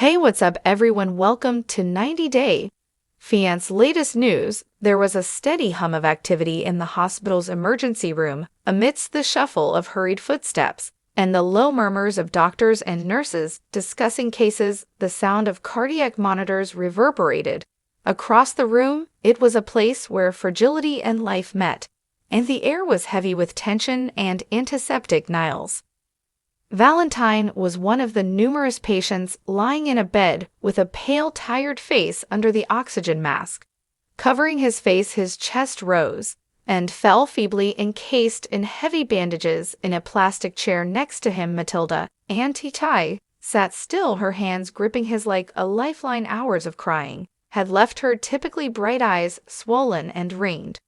Hey, what's up everyone? Welcome to 90 Day Fiance's latest news. There was a steady hum of activity in the hospital's emergency room amidst the shuffle of hurried footsteps and the low murmurs of doctors and nurses discussing cases. The sound of cardiac monitors reverberated across the room. It was a place where fragility and life met, and the air was heavy with tension and antiseptic Niles. Valentine was one of the numerous patients lying in a bed with a pale, tired face under the oxygen mask. Covering his face, his chest rose and fell feebly, encased in heavy bandages. In a plastic chair next to him, Matilda, I, sat still, her hands gripping his like a lifeline. Hours of crying had left her typically bright eyes swollen and ringed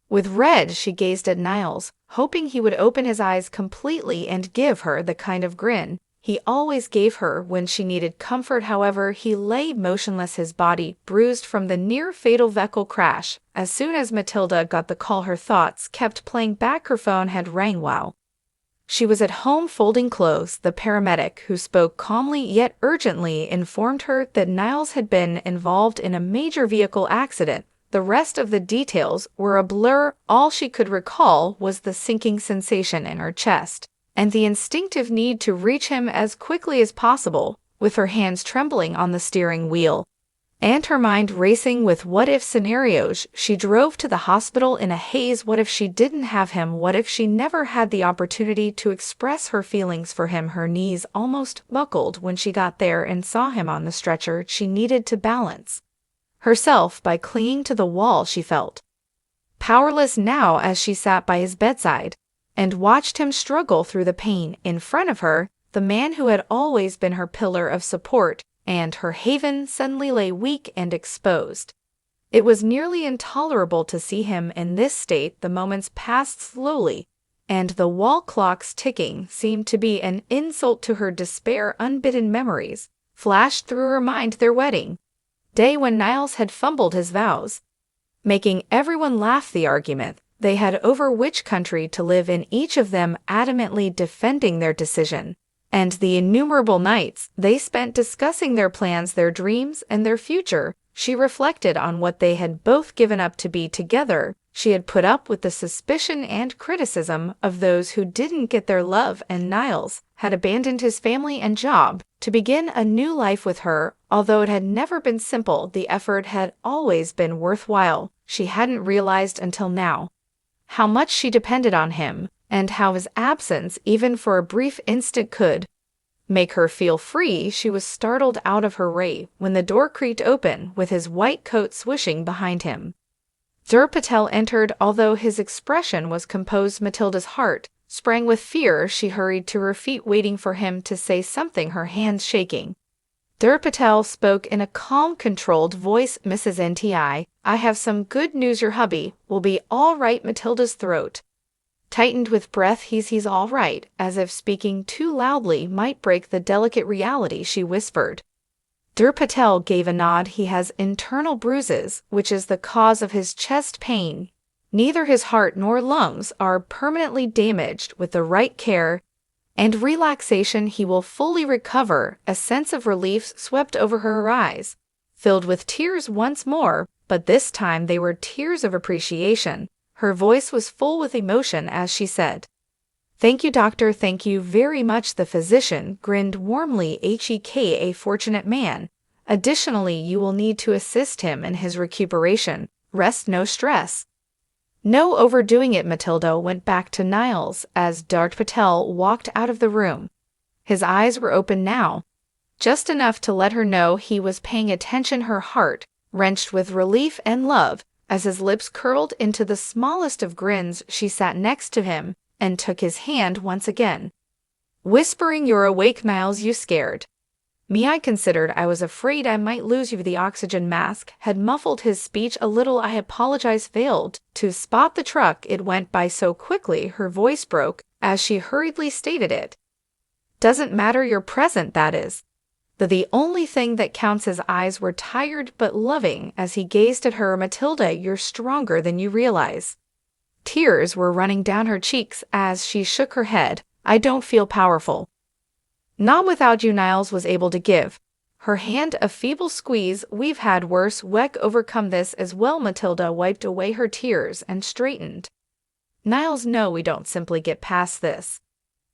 with red. She gazed at Niles, hoping he would open his eyes completely and give her the kind of grin he always gave her when she needed comfort. However, he lay motionless, his body bruised from the near-fatal vehicle crash. As soon as Matilda got the call, her thoughts kept playing back. Her phone had rang while she was at home folding clothes. The paramedic, who spoke calmly yet urgently, informed her that Niles had been involved in a major vehicle accident. The rest of the details were a blur. All she could recall was the sinking sensation in her chest and the instinctive need to reach him as quickly as possible. With her hands trembling on the steering wheel and her mind racing with what-if scenarios, she drove to the hospital in a haze. What if she didn't have him? What if she never had the opportunity to express her feelings for him? Her knees almost buckled when she got there and saw him on the stretcher. She needed to balance herself by clinging to the wall. She felt powerless now as she sat by his bedside and watched him struggle through the pain. In front of her, the man who had always been her pillar of support and her haven suddenly lay weak and exposed. It was nearly intolerable to see him in this state. The moments passed slowly, and the wall clock's ticking seemed to be an insult to her despair. Unbidden memories flashed through her mind. Their wedding day, when Niles had fumbled his vows, making everyone laugh, the argument they had over which country to live in, each of them adamantly defending their decision, and the innumerable nights they spent discussing their plans, their dreams, and their future. She reflected on what they had both given up to be together. She had put up with the suspicion and criticism of those who didn't get their love, and Niles had abandoned his family and job to begin a new life with her. Although it had never been simple, the effort had always been worthwhile. She hadn't realized until now how much she depended on him, and how his absence, even for a brief instant, could make her feel free. She was startled out of her ray when the door creaked open, with his white coat swishing behind him. Patel entered. Although his expression was composed, Matilda's heart sprang with fear. She hurried to her feet, waiting for him to say something, her hands shaking. Patel spoke in a calm, controlled voice. "Mrs. Nti, I have some good news. Your hubby will be all right." Matilda's throat tightened with breath. He's all right," as if speaking too loudly might break the delicate reality. She whispered. Patel gave a nod. "He has internal bruises, which is the cause of his chest pain. Neither his heart nor lungs are permanently damaged. With the right care and relaxation, he will fully recover." A sense of relief swept over her. Her eyes filled with tears once more, but this time they were tears of appreciation. Her voice was full with emotion as she said, "Thank you, doctor. Thank you very much." The physician grinned warmly. "A fortunate man. Additionally, you will need to assist him in his recuperation. Rest, no stress. No overdoing it." Matilda went back to Niles as Patel walked out of the room. His eyes were open now, just enough to let her know he was paying attention. Her heart wrenched with relief and love as his lips curled into the smallest of grins. She sat next to him and took his hand once again, whispering, "You're awake, Niles. You scared me. I considered I was afraid I might lose you." The oxygen mask had muffled his speech a little. "I apologize." Failed to spot the truck. It went by so quickly her voice broke as she hurriedly stated it. "Doesn't matter. You're present. That is the only thing that counts." His eyes were tired but loving as he gazed at her. "Matilda, you're stronger than you realize." Tears were running down her cheeks as she shook her head. "I don't feel powerful. Not without you." Niles was able to give Her hand a feeble squeeze. We've had worse. Weck overcome this as well. Matilda wiped away her tears and straightened. Niles, no, we don't simply get past this.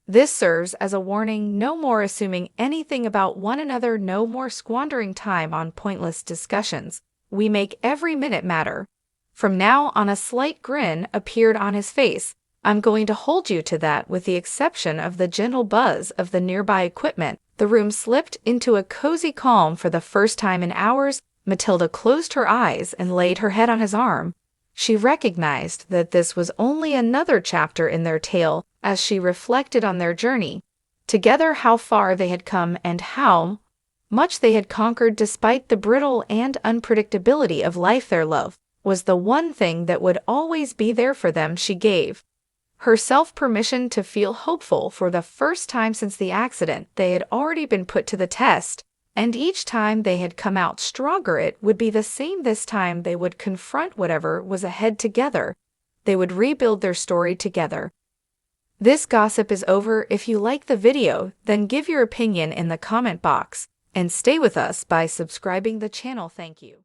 This serves as a warning. No more assuming anything about one another. No more squandering time on pointless discussions. We make every minute matter. From now on, a slight grin appeared on his face. I'm going to hold you to that. With the exception of the gentle buzz of the nearby equipment, the room slipped into a cozy calm for the first time in hours. Matilda closed her eyes and laid her head on his arm. She recognized that this was only another chapter in their tale as she reflected on their journey together, how far they had come and how much they had conquered despite the brittle and unpredictability of life. Their love was the one thing that would always be there for them. She gave herself permission to feel hopeful. For the first time since the accident, they had already been put to the test, and each time they had come out stronger. It would be the same this time. They would confront whatever was ahead together. They would rebuild their story together. This gossip is over. If you like the video, then give your opinion in the comment box and stay with us by subscribing the channel. Thank you.